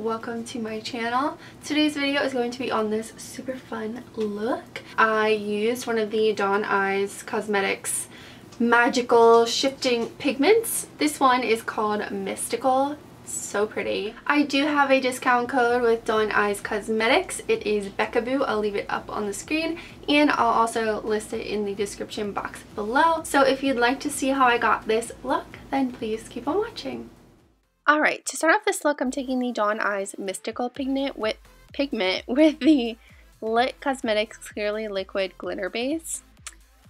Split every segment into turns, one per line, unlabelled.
welcome to my channel. Today's video is going to be on this super fun look. I used one of the Dawn Eyes Cosmetics magical shifting pigments. This one is called Mystical. So pretty. I do have a discount code with Dawn Eyes Cosmetics. It is beccaboo. I'll leave it up on the screen and I'll also list it in the description box below. So if you'd like to see how I got this look, then please keep on watching. Alright, to start off this look, I'm taking the Dawn Eyes Mystical pigment with the Lit Cosmetics Clearly Liquid Glitter Base,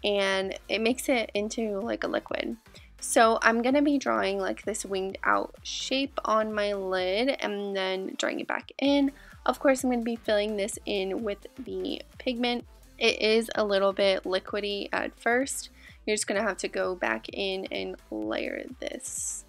and it makes it into like a liquid. So I'm going to be drawing like this winged out shape on my lid and then drawing it back in. Of course, I'm going to be filling this in with the pigment. It is a little bit liquidy at first. You're just going to have to go back in and layer this.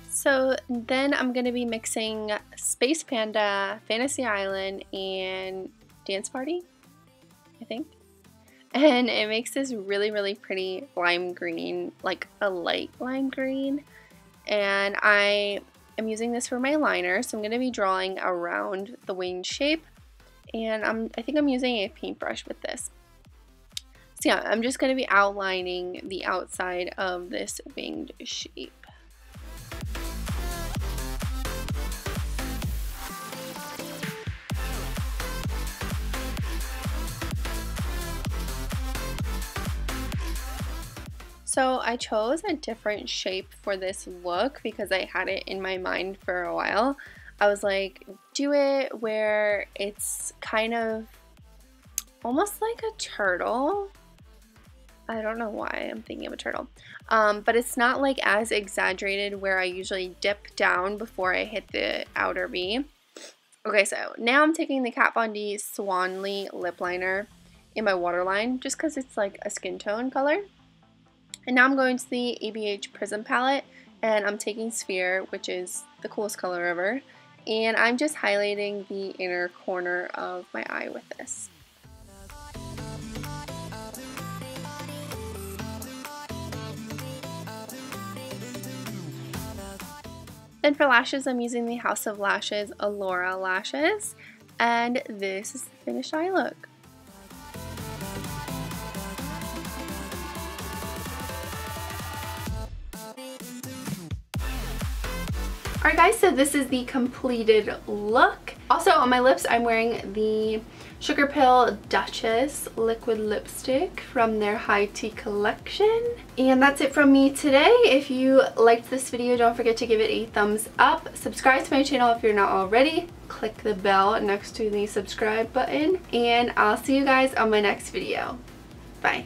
So then I'm going to be mixing Space Panda, Fantasy Island, and Dance Party, I think. And it makes this really, really pretty lime green, like a light lime green. And I am using this for my liner, so I'm going to be drawing around the winged shape. And I think I'm using a paintbrush with this. So yeah, I'm just going to be outlining the outside of this winged shape. So I chose a different shape for this look because I had it in my mind for a while. I was like, do it where it's kind of almost like a turtle. I don't know why I'm thinking of a turtle. But it's not like as exaggerated where I usually dip down before I hit the outer V. Okay, so now I'm taking the Kat Von D Swanly lip liner in my waterline just because it's like a skin tone color. And now I'm going to the ABH Prism palette and I'm taking Sphere, which is the coolest color ever, and I'm just highlighting the inner corner of my eye with this. Then for lashes, I'm using the House of LASHES Allura lashes, and this is the finished eye look. Alright guys, so this is the completed look. Also on my lips, I'm wearing the SUGARPILL Duchess liquid lipstick from their high tea collection. And that's it from me today. If you liked this video, don't forget to give it a thumbs up. Subscribe to my channel if you're not already. Click the bell next to the subscribe button. And I'll see you guys on my next video. Bye.